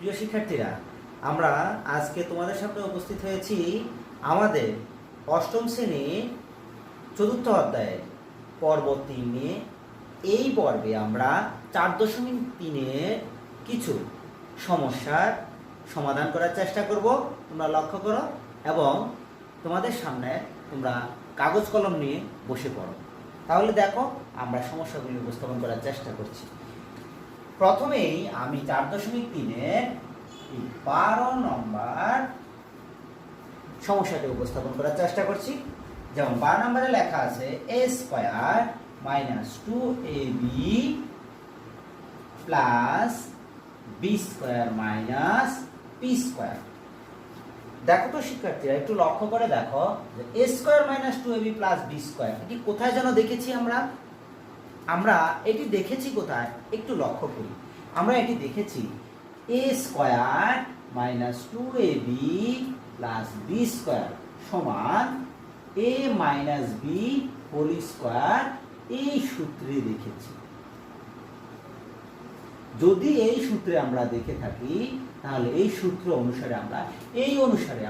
প্রিয় শিক্ষার্থীরা, আমরা আজকে তোমাদের সামনে উপস্থিত হয়েছি আমাদের অষ্টম শ্রেণীর চতুর্থ অধ্যায়ের পর্ব 3 নিয়ে। এই পর্বে আমরা 4.3-এর কিছু সমস্যার সমাধান করার চেষ্টা করব। তোমরা লক্ষ্য করো এবং তোমাদের সামনে তোমরা কাগজ কলম নিয়ে বসে পড়ো। তাহলে দেখো আমরা সমস্যাগুলি উপস্থাপন করার চেষ্টা করছি। প্রথমেই আমি 4.3-এর 12 নম্বর সমস্যাটি উপস্থাপন করার চেষ্টা করছি। যেমন 12 নম্বরে লেখা আছে a square minus 2ab plus b square minus p square. দেখো তো শিক্ষার্থীরা, একটু লক্ষ্য করে দেখো যে a square minus 2ab plus b square এটি কোথায় যেন দেখেছি আমরা এটি দেখেছি কোথায় একটু লক্ষ্য করি। আমরা এটি দেখেছি a square minus 2ab plus b square সমান a minus b whole square, এই সূত্রে দেখেছি। যদি এই সূত্রে আমরা দেখে থাকি তাহলে এই সূত্র অনুসারে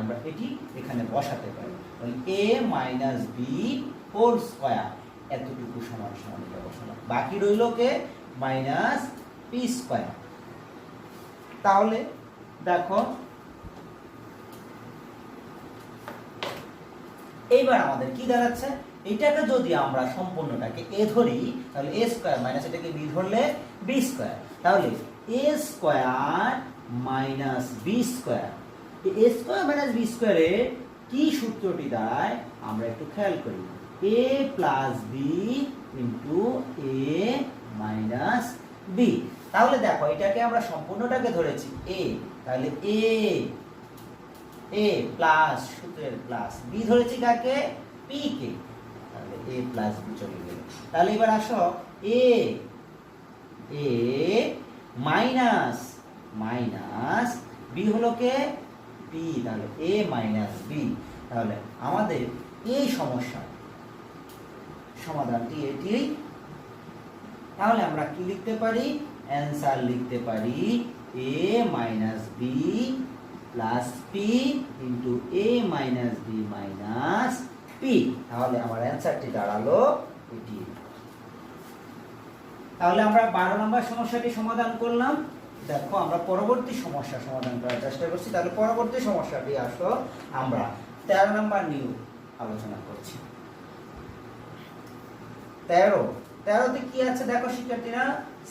আমরা এটি এখানে বসাতে পারি। a minus b whole square এতটুকু সমান সমান এটা বসালাম, বাকি রইল কে মাইনাস p স্কয়ার। তাহলে দেখো এইবার আমাদের কি দাঁড়াচ্ছে, এটাকে যদি আমরা সম্পূর্ণটাকে a ধরি তাহলে a স্কয়ার মাইনাস এটাকে b ধরলে b স্কয়ার। তাহলে a square minus b square, a square minus b স্কয়ারে কি সূত্রটি দাঁড়ায় আমরা একটু খেয়াল করি। a plus b into a minus b। তাহলে দেখো এটাকে আমরা সম্পূর্ণটাকে ধরেছি a, তাহলে a প্লাস সূত্রের প্লাস b ধরেছি কাকে, p কে, তাহলে a প্লাস b চলে গেল। তাহলে এবার আসো a মাইনাস মাইনাস b হলো কে p, তাহলে a মাইনাস b। তাহলে আমাদের এই সমস্যা সমাধানটি এটি। তাহলে আমরা কি লিখতে পারি, অ্যান্সার লিখতে পারি a minus b plus p into a minus b minus p। তাহলে আমার অ্যান্সারটি দাঁড়ালো এটি। তাহলে আমরা 12 নম্বর সমস্যাটি সমাধান করলাম। দেখো আমরা পরবর্তী সমস্যা সমাধান করার চেষ্টা করছি। তাহলে পরবর্তী সমস্যাটি আসলো আমরা 13 নম্বর নিয়ে আলোচনা করছি। 13তে কি আছে দেখো শিক্ষার্থীরা,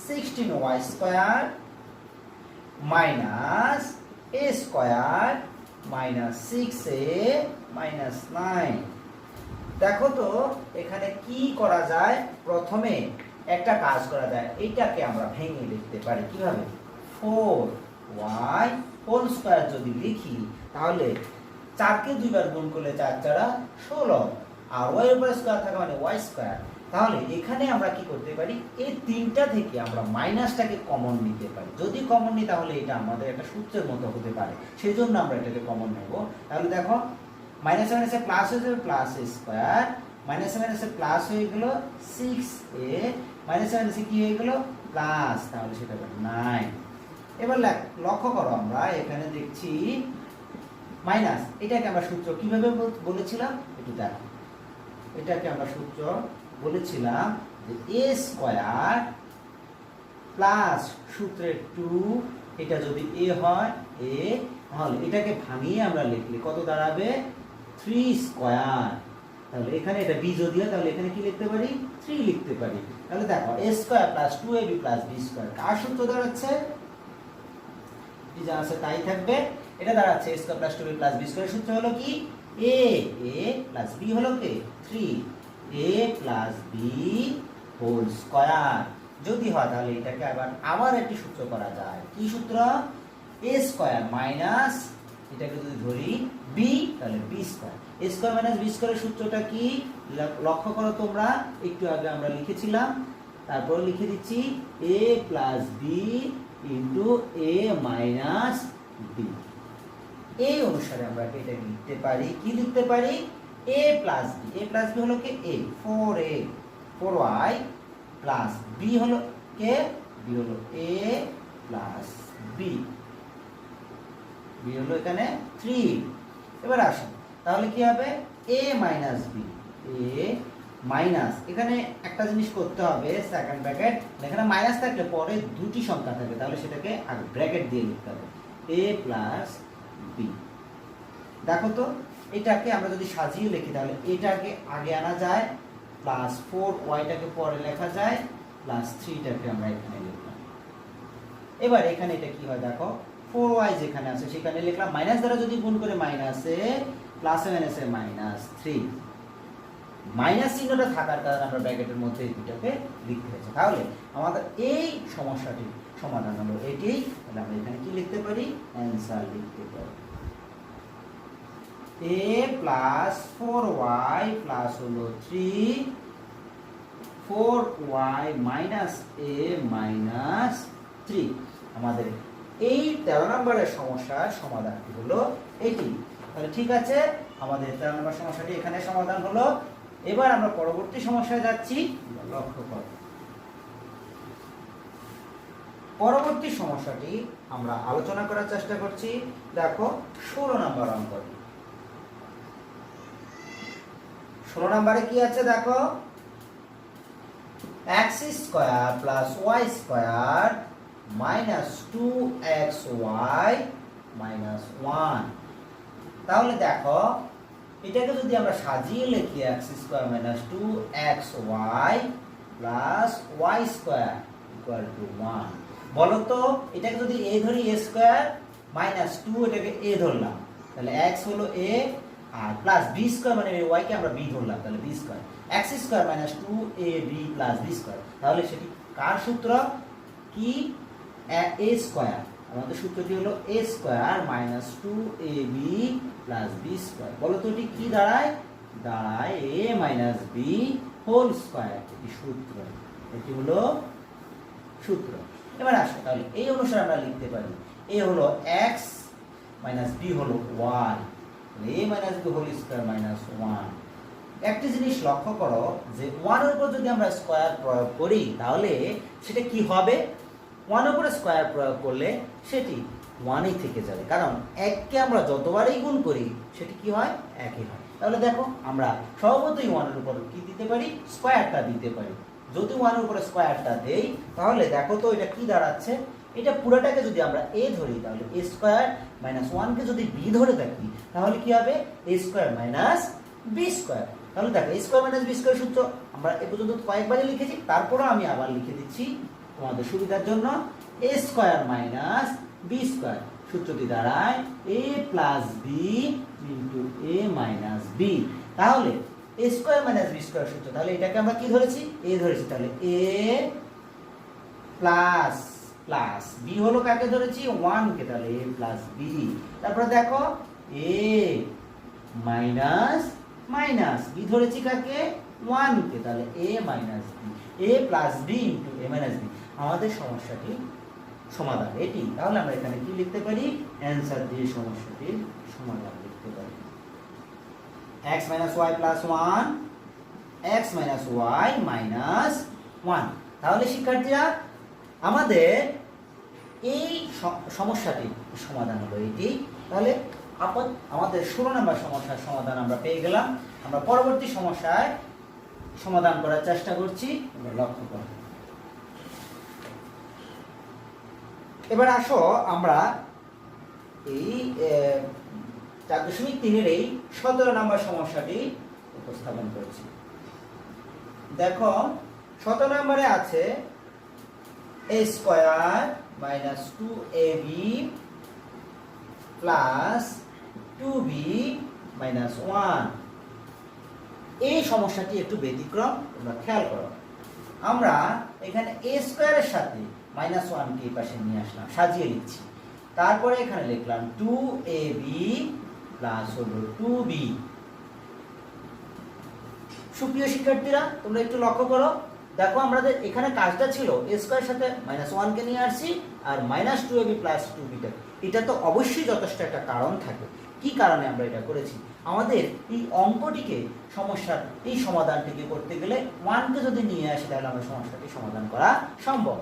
16y square minus a square minus 6a minus 9। দেখো তো এখানে কি করা যায়, প্রথমে একটা কাজ করা যায়, এইটাকে আমরা ভেঙে লিখতে পারি কিভাবে, 4y হোল স্কয়ার যদি লিখি তাহলে 4কে 2 বার গুণ করলে 4 4 16, আর y এর উপরে স্কয়ার থাকে মানে y স্কয়ার। তাহলে এখানে আমরা কি করতে পারি, এই তিনটা থেকে আমরা মাইনাসটাকে কমন নিতে পারি। যদি কমন নিই তাহলে এটা আমাদের একটা সূত্রের মতো হতে পারে, সেই জন্য আমরা এটাকে কমন নেব। তাহলে দেখো মাইনাস মাইনাসে প্লাস হয়ে যাবে, প্লাস a স্কয়ার, মাইনাস মাইনাসে প্লাস হয়ে গেল 6a, মাইনাস মাইনাসে কি হয়ে গেল প্লাস, তাহলে সেটা হবে 9। এবার লক্ষ্য করো আমরা এখানে দেখছি মাইনাস, এটাকে আমরা সূত্র কিভাবে বলেছিলাম একটু দেখো। এটাকে আমরা সূত্র বলেছিলাম যে a স্কয়ার প্লাস সূত্রের 2, এটা যদি a হয় a, তাহলে এটাকে ভাঙিয়ে আমরা লিখলে কত দাঁড়াবে 3 স্কয়ার। তাহলে এখানে এটা b যদি হয় তাহলে এখানে কি লিখতে পারি 3 লিখতে পারি। তাহলে দেখো a square plus 2ab plus b square কার সূত্র দাঁড়াচ্ছে, কি যা আছে তাই থাকবে। এটা দাঁড়াচ্ছে a square plus 2ab plus b স্কয়ারের সূত্র হলো কি a প্লাস b হলো কি 3a plus b whole square. যদি হয় তাহলে এটাকে আবার একটি সূত্র করা যায়, কি সূত্র, a স্কয়ার মাইনাস এটাকে যদি ধরি b তাহলে b square. a square minus b স্কয়ারের সূত্রটা কি লক্ষ্য করো তোমরা, একটু আগে আমরা লিখেছিলাম, তারপর লিখে দিচ্ছি a plus b into a minus b। এই অনুসারে আমরা এটা লিখতে পারি, কি লিখতে পারি a প্লাস b হলো কি a 4y প্লাস b হলো কে b হলো a প্লাস b। বি হলো এখানে 3। এবার আসুন, তাহলে কি হবে এ মাইনাস বি, এ মাইনাস, এখানে একটা জিনিস করতে হবে, সেকেন্ড ব্র্যাকেট, এখানে মাইনাস থাকলে পরে দুটি সংখ্যা থাকে, তাহলে সেটাকে আগে ব্র্যাকেট দিয়ে লিখতে হবে, এ প্লাস বি। দেখো তো এটাকে আমরা যদি সাজিয়ে লিখি তাহলে এটাকে আগে আনা যায়, প্লাস 4y-টাকে পরে লেখা যায়, প্লাস 3-টাকে আমরা এখানে লিখলাম। এবার এখানে এটা কি হয় দেখো, 4y যেখানে আছে সেখানে লিখলাম, মাইনাস দ্বারা যদি গুণ করে মাইনাসে, প্লাসে মাইনাসে মাইনাস 3, মাইনাস চিহ্নটা থাকার কারণে আমরা ব্র্যাকেটের মধ্যে এই দুটাকে লিখতে হয়েছে। তাহলে আমাদের এই সমস্যাটির সমাধান হলো এটি। তাহলে আমরা এখানে কি লিখতে পারি, অ্যান্সার লিখতে পারি a প্লাস 4y প্লাস হলো 3, 4y মাইনাস a মাইনাস 3। আমাদের এই 13 নম্বরের সমস্যার সমাধানটি হলো এটি। তাহলে ঠিক আছে, আমাদের 13 নম্বর সমস্যাটি এখানে সমাধান হলো। এবার আমরা পরবর্তী সমস্যায় যাচ্ছি। লক্ষ্য করো, পরবর্তী সমস্যাটি আমরা আলোচনা করার চেষ্টা করছি। দেখো 16 নম্বর অঙ্কটি। 16 নম্বরে কি আছে দেখো, x square plus y square minus 2xy minus 1। তাহলে দেখো এটাকে যদি আমরা সাজিয়ে লিখি, x square minus 2xy plus y square equal to 1। বলো তো এটাকে যদি a ধরি, a স্কয়ার মাইনাস 2, এটাকে a ধরলাম, তাহলে x হলো a, আর প্লাস b স্কয়ার মানে y কে আমরা b ধরলাম, তাহলে b square, x square minus 2ab plus b square. তাহলে সেটি কার সূত্র, কি a স্কয়ার, আমাদের সূত্রটি হলো a square minus 2ab plus b square. বলো তো এটি কি দাঁড়ায়, দাঁড়ায় a minus b whole square. এটি সূত্র, এটি হলো সূত্র। এবার আসো, তাহলে এই অনুসারে আমরা লিখতে পারি a হলো x মাইনাস b হলো y, a minus b whole square minus 1। একটি জিনিস লক্ষ্য করো যে 1 এর উপর যদি আমরা স্কয়ার প্রয়োগ করি তাহলে সেটা কি হবে, 1 এর উপরে স্কয়ার প্রয়োগ করলে সেটি 1ই থেকে যাবে, কারণ 1 কে আমরা যতবারই গুণ করি সেটি কি হয়, একই হয়। তাহলে দেখো আমরা স্বভাবতই 1 এর উপর কি দিতে পারি, স্কয়ারটা দিতে পারি। যদি 1 এর উপরে স্কয়ারটা দেই তাহলে দেখো তো এটা কি দাঁড়াচ্ছে, এটা পুরোটাকে যদি আমরা a ধরি তাহলে a স্কয়ার মাইনাস 1 কে যদি b ধরে থাকি তাহলে কি হবে, a square minus b square. তাহলে দেখো a square minus b square সূত্র আমরা এ পর্যন্ত কয়েকবারই লিখেছি, তারপরও আমি আবার লিখে দিচ্ছি তোমাদের সুবিধার জন্য। a square minus b square সূত্রটি দাঁড়ায় a plus b into a minus b। তাহলে a square minus b square সূত্র, তাহলে এটাকে আমরা কি ধরেছি, a ধরেছি, তাহলে a প্লাস প্লাস b হলো কাকে ধরেছি, 1 কে, তাহলে a প্লাস b। তারপরে দেখো a মাইনাস মাইনাস b ধরেছি কাকে, 1 কে, তাহলে a minus b, a plus b into a minus b। আমাদের সমস্যাটি সমাধান এটি। তাহলে আমরা এখানে কি লিখতে পারি, অ্যানসার দিয়ে সমস্যাটির সমাধান লিখতে পারি, x minus y plus 1, x minus y minus 1। তাহলে শিক্ষার্থীরা আমাদের এই সমস্যাটির সমাধান হলো এটি। তাহলে আমাদের 16 নম্বর সমস্যার সমাধান আমরা পেয়ে গেলাম। আমরা পরবর্তী সমস্যায় সমাধান করার চেষ্টা করছি। লক্ষ্য করো, এবার আসো আমরা এই 4.3-এর এই 17 নম্বর সমস্যাটি উপস্থাপন করছি। দেখো 17 নম্বরে আছে a square minus 2ab plus 2b minus 1। এই সমস্যাটি একটু ব্যতিক্রম, তোমরা খেয়াল করো। আমরা এখানে a স্কয়ারের সাথে মাইনাস 1 কে পাশে নিয়ে আসলাম, সাজিয়ে লিখছি, তারপরে এখানে লিখলাম 2ab প্লাস হলো 2b। সুপ্রিয় শিক্ষার্থীরা তোমরা একটু লক্ষ্য করো, দেখো আমাদের এখানে কাজটা ছিল a স্কয়ারের সাথে মাইনাস 1 কে নিয়ে আসছি আর মাইনাস 2ab প্লাস 2b। এটা তো অবশ্যই যথেষ্ট একটা কারণ থাকে, কি কারণে আমরা এটা করেছি, আমাদের এই অঙ্কটিকে সমস্যার এই সমাধানটিকে করতে গেলে 1 কে যদি নিয়ে আসি তাহলে আমাদের সমস্যাটি সমাধান করা সম্ভব।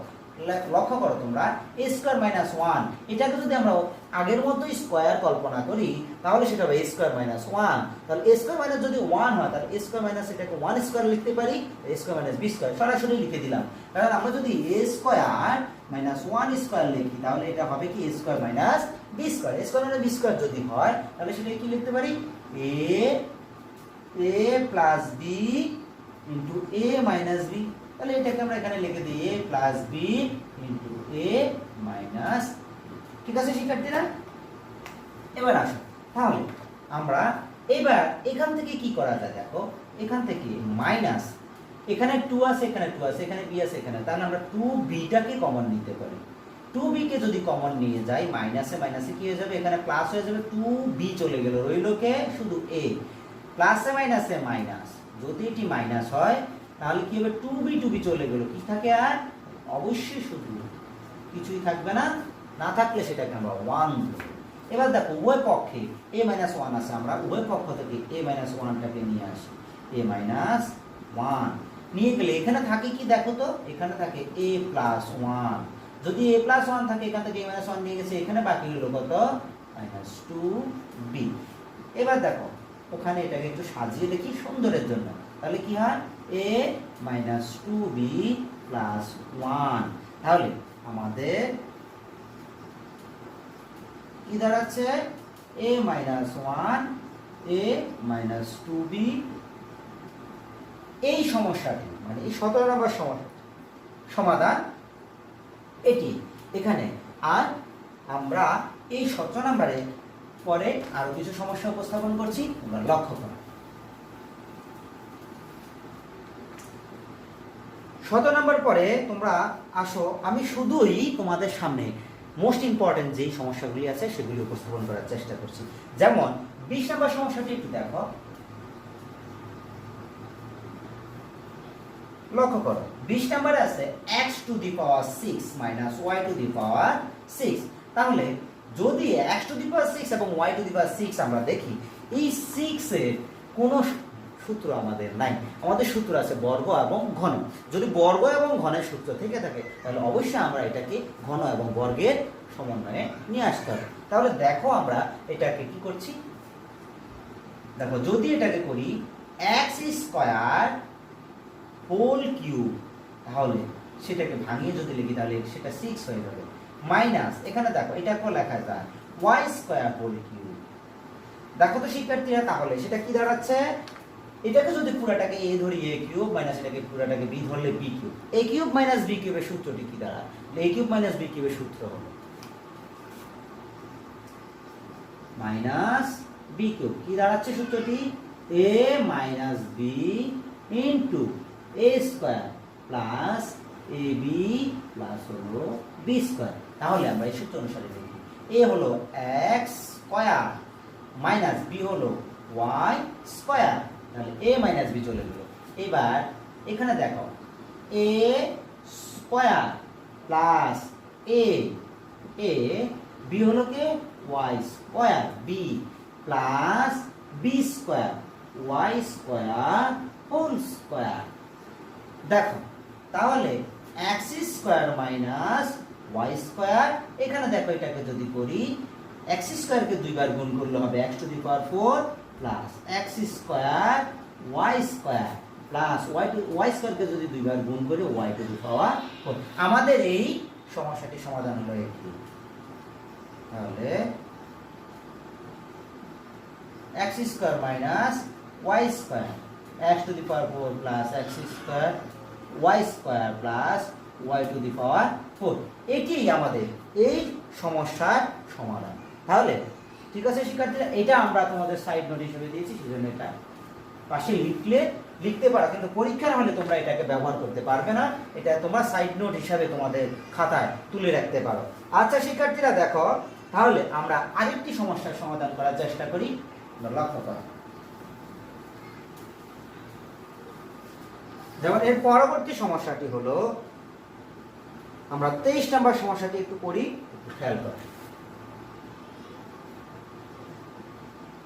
লক্ষ্য করো তোমরা এ স্কোয়ার মাইনাস ওয়ান, এটাকে যদি আমরা আগের মতোই স্কোয়ার কল্পনা করি তাহলে সেটা হবে এ স্কোয়ার মাইনাস ওয়ান। তাহলে এ স্কোয়ার মাইনাস যদি ওয়ান হয় তাহলে এ স্কোয়ার মাইনাস এটাকে ওয়ান স্কোয়ার লিখতে পারি, এ স্কোয়ার মাইনাস বি স্কোয়ার সরাসরি লিখে দিলাম। কারণ আমরা যদি এ স্কোয়ার মাইনাস ওয়ান স্কোয়ার লিখি তাহলে এটা হবে কি এ স্কোয়ার মাইনাস বি স্কোয়ার। এ স্কোয়ার মাইনাস বি স্কোয়ার যদি হয় তাহলে সেটা কি লিখতে পারি, এ প্লাস বি ইন্টু এ মাইনাস বি। তাহলে এটাকে আমরা এখানে লিখে দিই এ প্লাস বি ইন্টু এ মাইনাস। ঠিক আছে শিক্ষার্থীরা, এবার আসো তাহলে আমরা এবার এখান থেকে কি করা যায় দেখো, এখান থেকে মাইনাস এখানে 2 আছে, এখানে 2 আছে, এখানে b আছে, এখানে, তাহলে আমরা 2b টাকে কমন নিতে পারি। 2b কে যদি কমন নিয়ে যাই মাইনাসে মাইনাসে কি হয়ে যাবে, এখানে প্লাস হয়ে যাবে, 2b চলে গেল, রইল কে শুধু a। প্লাসে মাইনাসে মাইনাস, যদি এটি মাইনাস হয় তাহলে কি হবে, 2b চলে গেল, কি থাকে আর অবশ্যই শুধু কিছুই থাকবে না, না থাকলে সেটাকে আমরা 1 ধরব। এবার দেখো উভয় পক্ষে a মাইনাস 1 আছে, আমরা উভয় পক্ষ থেকে a মাইনাস 1টাকে নিয়ে আসি, a মাইনাস 1 নিয়ে গেলে এখানে থাকে কি দেখো তো, এখানে থাকে a প্লাস 1। যদি a প্লাস 1 থাকে এখান থেকে a মাইনাস 1 নিয়ে গেছে, এখানে বাকি হলো কত, মাইনাস 2b। এবার দেখো ওখানে এটাকে একটু সাজিয়ে দেখি সুন্দরের জন্য, তাহলে কি হয় a মাইনাস 2b প্লাস 1। তাহলে আমাদের কি দাঁড়াচ্ছে, a minus 1 a minus 2b। এই সমস্যাটি মানে এই 17 নম্বর সমাধান এটি এখানে। আর আমরা এই 17 নম্বরে পরে আরো কিছু সমস্যা উপস্থাপন করছি, তোমরা লক্ষ্য করো। 17 নম্বর পরে তোমরা আসো, আমি শুধুই তোমাদের সামনে মোস্ট ইম্পর্টেন্ট যেই সমস্যাগুলি আছে সেগুলি উপস্থাপন করার চেষ্টা করছি। যেমন 20 নম্বর সমস্যাটি একটু দেখো, লক্ষ্য করো 20 নম্বরে আছে x to the power 6 minus y to the power 6। তাহলে যদি x টু দি পাওয়ার 6 এবং y টু দি পাওয়ার 6 আমরা দেখি, এই 6 এর কোনো সূত্র আমাদের নাই, আমাদের সূত্র আছে বর্গ এবং ঘন। যদি বর্গ এবং ঘনের সূত্র থেকে থাকে তাহলে অবশ্যই আমরা এটাকে ঘন এবং বর্গের সমন্বয়ে নিয়ে আসতে হবে। তাহলে দেখো আমরা এটাকে কি করছি, দেখো যদি এটাকে করি x স্কয়ার হোল কিউব, তাহলে সেটাকে ভাঙিয়ে যদি লিখি তাহলে সেটা 6 হয়ে যাবে, মাইনাস এখানে দেখো এটাকেও লেখা যায় y স্কয়ার হোল কিউব। দেখো তো শিক্ষার্থীরা, তাহলে সেটা কি দাঁড়াচ্ছে, এটাকে যদি পুরাটাকে a ধরি a কিউব, মাইনাস এটাকে পুরাটাকে b ধরলে b cube. a cube minus b কিউবের সূত্রটি কি দাঁড়ায়, a কিউব মাইনাস b কিউবের সূত্র হলো মাইনাস b কিউব। কি দাঁড়াচ্ছে সূত্রটি, a minus b into a square plus ab plus হলো b স্কয়ার। তাহলে আমরা এই সূত্র অনুসারে লিখি, a হলো x স্কয়ার মাইনাস b হলো y স্কয়ার, তাহলে a মাইনাস b চলে গেল। এবার এখানে দেখো a square plus a b হলো কি y square, b plus b square y square whole square. দেখো তাহলে x square minus y square, এখানে দেখো এটাকে যদি করি x স্কয়ারকে দুইবার গুণ করলে হবে x to the power 4 plus x square y square plus y স্কয়ারকে যদি দুইবার গুণ করে y টু দি পাওয়ার 4। আমাদের এই সমস্যাটির সমাধান হলো এটি। তাহলে x square minus y square x to the power 4 plus x square y square plus y to the power 4, এটি আমাদের এই সমস্যার সমাধান। তাহলে ঠিক আছে শিক্ষার্থীরা, এটা আমরা তোমাদের সাইড নোট হিসেবে দিয়েছি, সেজন্য এটা পাশে লিখতে পারো, কিন্তু পরীক্ষার হলে তোমরা এটাকে ব্যবহার করতে পারবে না, এটা তোমরা সাইড নোট হিসাবে তোমাদের খাতায় তুলে রাখতে পারো। আচ্ছা শিক্ষার্থীরা দেখো, তাহলে আমরা আরেকটি সমস্যার সমাধান করার চেষ্টা করি, লক্ষ্য করো। যেমন এর পরবর্তী সমস্যাটি হলো, আমরা 23 নম্বর সমস্যাটি একটু করি, একটু খেয়াল করো।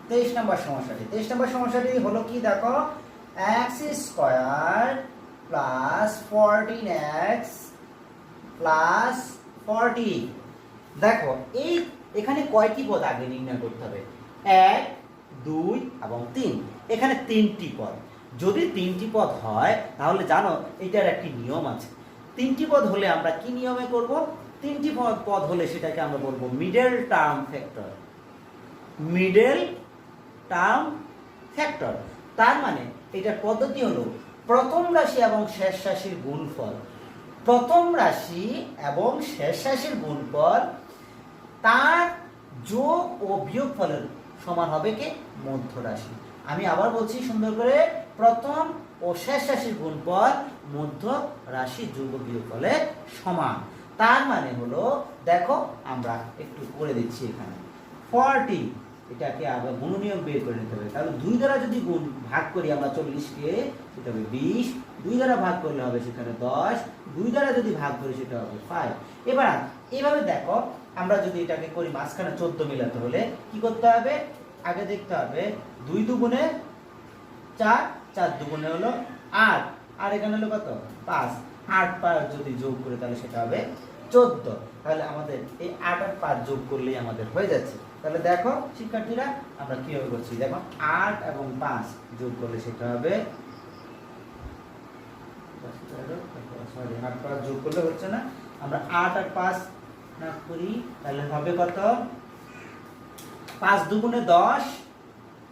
23 নম্বর সমস্যাটি হলো কি দেখো, x square plus 14x plus 40। দেখো এই এখানে কয়টি পদ আগে নির্ণয় করতে হবে? 1, 2 এবং 3। এখানে 3টি পদ। যদি 3টি পদ হয় তাহলে জানো এটার একটি নিয়ম আছে। 3টি পদ হলে আমরা কি নিয়মে করব? 3টি পদ হলে সেটাকে আমরা বলবো middle term factor. Middle term factor তার মানে এটার পদ্ধতি হলো প্রথম রাশি এবং শেষ রাশির গুণফল। প্রথম রাশি এবং শেষ রাশির গুণফল তার যোগ ও বিয়োগফলের সমান হবে কি? মধ্য রাশি। আমি আবার বলছি সুন্দর করে, প্রথম ও শেষ রাশির গুণফল মধ্য রাশি যোগ ও বিয়োগফলের সমান। তার মানে হলো দেখো আমরা একটু করে দিচ্ছি এখানে 40, এটাকে আবার গুণনীয়ক বের করে নিতে হবে। তাহলে 2 দ্বারা যদি গুণ ভাগ করি আমরা 40কে, সেটা হবে 20। 2 দ্বারা ভাগ করলে হবে সেখানে 10। 2 দ্বারা যদি ভাগ করি সেটা হবে 5। এবার এইভাবে দেখো আমরা যদি এটাকে করি মাঝখানে 14 মিলাতে হলে কি করতে হবে? আগে দেখতে হবে 2 দুগুণে 4, 4 দুগুণে হলো 8, আর এখানে হলো কত? 5। 8 5 যদি যোগ করি তাহলে সেটা হবে 14। তাহলে আমাদের এই 8 আর 5 যোগ করলেই আমাদের হয়ে যাচ্ছে। তাহলে দেখো শিক্ষার্থীরা আমরা কিভাবে করছি, দেখো 8 এবং 5 যোগ করলে সেটা হবে, সরি 8 5 যোগ করলে হচ্ছে না, আমরা 8 আর 5 না করি তাহলে হবে কত? 5 দুগুণে 10,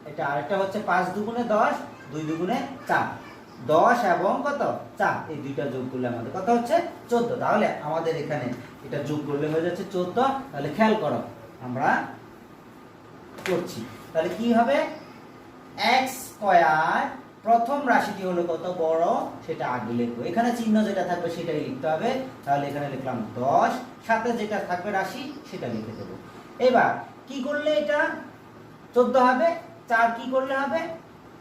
এটা আরেকটা হচ্ছে 5 দুগুণে 10, 2 দুগুণে 4। 10 এবং কত? 4, এই দুইটা যোগ করলে আমাদের কত হচ্ছে? 14। তাহলে আমাদের এখানে এটা যোগ করলে হয়ে যাচ্ছে 14। তাহলে খেয়াল করো আমরা করছি, তাহলে কি হবে? x স্কয়ার, প্রথম রাশিটি হলো কত বড় সেটা আগে লিখবো, এখানে চিহ্ন যেটা থাকবে সেটাই লিখতে হবে। তাহলে এখানে লিখলাম 10, সাথে যেটা থাকবে রাশি সেটা লিখে দেবো। এবার কি করলে এটা 14 হবে? 4 কি করলে হবে?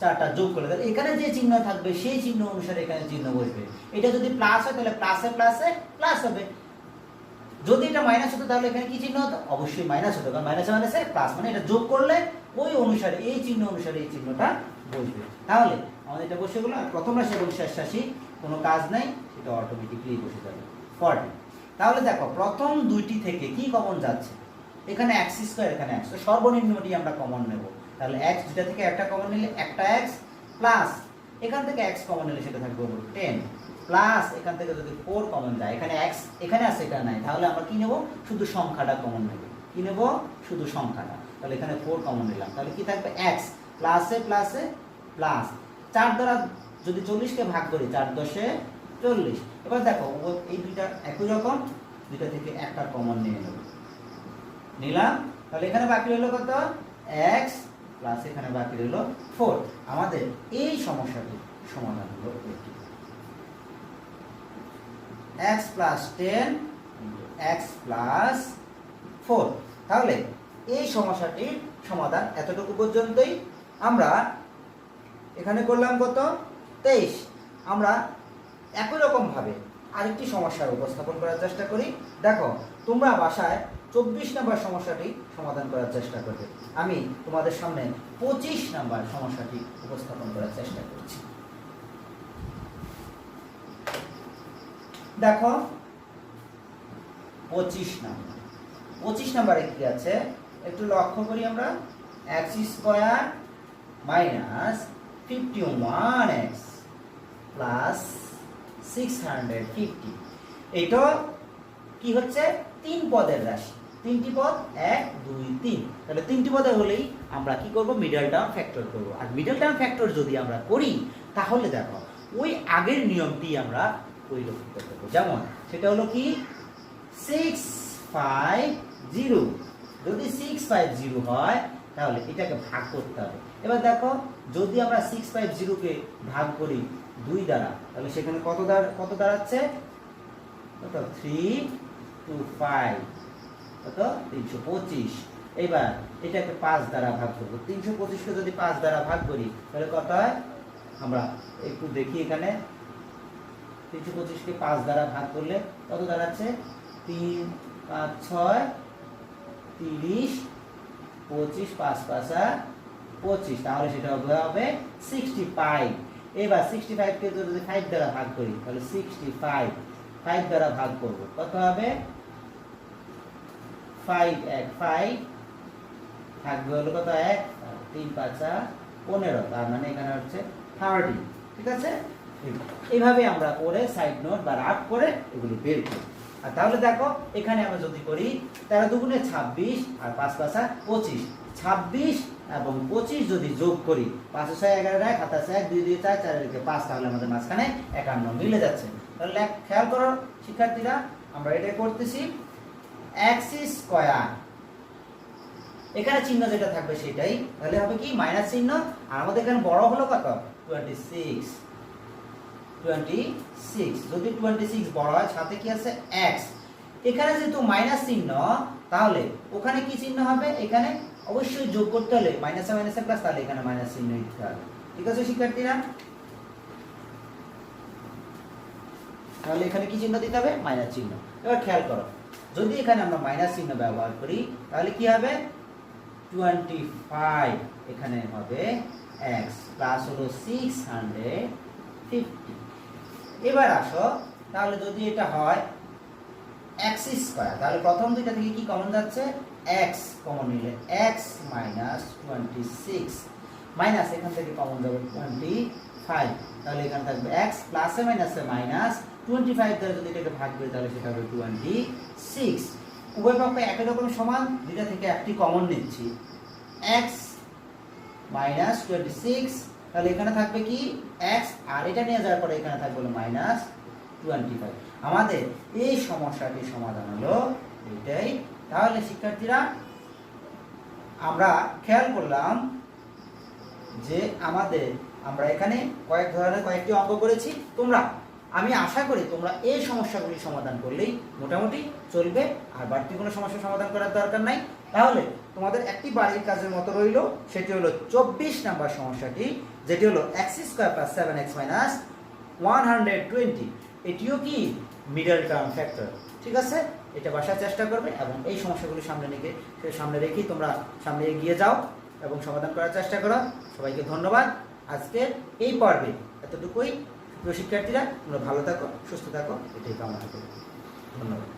4টা যোগ করলে, তাহলে এখানে যে চিহ্ন থাকবে সেই চিহ্ন অনুসারে এখানে চিহ্ন বসবে। এটা যদি প্লাস হয় তাহলে প্লাসে প্লাসে প্লাস হবে, যদি এটা মাইনাস হতো তাহলে এখানে কি চিহ্ন হতো? অবশ্যই মাইনাস হতো, কারণ মাইনাসে মাইনাসে প্লাস, মানে এটা যোগ করলে ওই অনুসারে এই চিহ্ন অনুসারে এই চিহ্নটা বসবে। তাহলে আমাদের এটা বসে গেল। আর প্রথম রাশি এবং শেষ রাশি কোনো কাজ নাই, সেটা অটোমেটিকলি বসে যাবে 40। তাহলে দেখো প্রথম দুইটি থেকে কি কমন যাচ্ছে? এখানে x স্কয়ার, এখানে x, তো সর্বনিম্নটি আমরা কমন নেব। তাহলে x দুটা থেকে একটা কমন নিলে একটা x, প্লাস এখান থেকে x কমন নিলে সেটা থাকবে 10, প্লাস এখান থেকে যদি 4 কমন যায়, এখানে x এখানে আছে এটা নাই, তাহলে আমরা কি নেব? শুধু সংখ্যাটা কমন নেব। কি নেব? শুধু সংখ্যাটা। তাহলে এখানে 4 কমন নিলাম, তাহলে কি থাকবে? x প্লাসে প্লাসে প্লাস। 4 দ্বারা যদি 40 কে ভাগ করি, 4 10 40। এবার দেখো এই দুইটা একই রকম, দুইটা থেকে একটা কমন নিয়ে নেব, নিলাম। তাহলে এখানে বাকি রইল কত? x প্লাস এখানে বাকি রইল 4। আমাদের এই সমস্যাটির সমাধান হলো এটি, x প্লাস 10 x প্লাস 4। তাহলে এই সমস্যাটির সমাধান এতটুকু পর্যন্তই। আমরা এখানে করলাম কত? 23। আমরা একই রকম ভাবে আরেকটি সমস্যার উপস্থাপন করার চেষ্টা করি। দেখো তোমরা বাসায় 24 নম্বর সমস্যাটি সমাধান করার চেষ্টা করবে, আমি তোমাদের সামনে 25 নম্বর সমস্যাটি উপস্থাপন করার চেষ্টা করছি। দেখো 25 নম্বরে কি আছে একটু লক্ষ্য করি আমরা। x square minus 51x plus 650, এটা কি হচ্ছে? 3 পদের রাশি, 3টি পদ 1 2 3। তাহলে 3টি পদের হলেই আমরা কি করব? মিডল টার্ম ফ্যাক্টর করব। আর মিডল টার্ম ফ্যাক্টর যদি আমরা করি তাহলে দেখো ওই আগের নিয়মটি আমরা পরিলক্ষিত করব। যেমন সেটা হলো কি? 650, যদি 650 হয় তাহলে এটাকে ভাগ করতে হবে। এবার দেখো যদি আমরা 650 কে ভাগ করি 2 দ্বারা, তাহলে সেখানে কত দাঁড়াচ্ছে? কত? 3 2 5, কত? 325। এবার এটাকে 5 দ্বারা ভাগ করব। 325 কে যদি 5 দ্বারা ভাগ করি তাহলে কত হয়? আমরা একটু দেখি এখানে, 325 কে 5 দ্বারা ভাগ করলে কত দাঁড়াচ্ছে? 3 5 6 30 25, 5 5 25, তাহলে সেটা হবে 65। এবার 65 কে যদি 5 দ্বারা ভাগ করি তাহলে 65, 5 দ্বারা ভাগ করব, কত হবে 5 1 5 থাকবে হলো কত 1 3 5 15, তার মানে এখানে হচ্ছে 30। ঠিক আছে, এইভাবে আমরা করে সাইড নোট বা রাফ করে এগুলি বের করি। আর তাহলে দেখো এখানে আমরা যদি করি 13 দুগুণে 26 আর 5 5 25, 26 এবং 25 যদি যোগ করি 5 6 11 1 27 1 2 2 4 4 এর 5, তাহলে আমাদের মাঝখানে 51 মিলে যাচ্ছে। তাহলে খেয়াল করো শিক্ষার্থীরা, আমরা এটা করতেছি x স্কয়ার, এখানে চিহ্ন যেটা থাকবে সেটাই, তাহলে হবে কি মাইনাস চিহ্ন, আর আমাদের এখানে বড় হলো কত 26, যদি 26 বড় হয় সাথে কি আছে x, এখানে যেহেতু মাইনাস চিহ্ন তাহলে ওখানে কি চিহ্ন হবে, এখানে অবশ্যই যোগ করতে হলে মাইনাসে মাইনাসে প্লাস, তাহলে এখানে মাইনাস চিহ্ন দিতে হবে। ঠিক আছে শিক্ষার্থীরা, তাহলে এখানে কি চিহ্ন দিতে হবে মাইনাস চিহ্ন। এবার খেয়াল করো, যদি এখানে আমরা মাইনাস চিহ্ন ব্যবহার করি তাহলে কি হবে 25, এখানে হবে x প্লাস হলো 650। এবার আসো, তাহলে যদি এটা হয় x স্কয়ার, তাহলে প্রথম দুইটা থেকে কি কমন যাচ্ছে x কমন নিলে x মাইনাস 26, মাইনাস এখান থেকে কমন যাবে 25, তাহলে এখানে থাকবে x প্লাসে মাইনাসে মাইনাস 25 দ্বারা যদি এটাকে ভাগ করি তাহলে সেটা হবে 26। উভয় পক্ষ একই রকম সমান, দুইটা থেকে একটি কমন নিচ্ছি x মাইনাস 26, তাহলে এখানে থাকবে কি x, আর এটা নিয়ে যাওয়ার পরে এখানে থাকবে হলো মাইনাস 25। আমাদের এই সমস্যাটির সমাধান হলো এটাই। তাহলে শিক্ষার্থীরা আমরা খেয়াল করলাম যে আমরা এখানে কয়েক ধরনের কয়েকটি অঙ্ক করেছি, আমি আশা করি তোমরা এই সমস্যাগুলি সমাধান করলেই মোটামুটি চলবে, আর বাড়তি কোনো সমস্যা সমাধান করার দরকার নাই। তাহলে তোমাদের একটি বাড়ির কাজের মতো রইল, সেটি হলো 24 নাম্বার সমস্যাটি, যেটি হলো x square plus 7x minus 120, এটিও কি মিডল টার্ম ফ্যাক্টর। ঠিক আছে, এটা বাসার চেষ্টা করবে এবং এই সমস্যাগুলি সামনে রেখেই তোমরা সামনে এগিয়ে যাও এবং সমাধান করার চেষ্টা করো। সবাইকে ধন্যবাদ। আজকের এই পর্বে এতটুকুই। প্রিয় শিক্ষার্থীরা, তোমরা ভালো থাকো, সুস্থ থাকো, এটাই কামনা করি। ধন্যবাদ।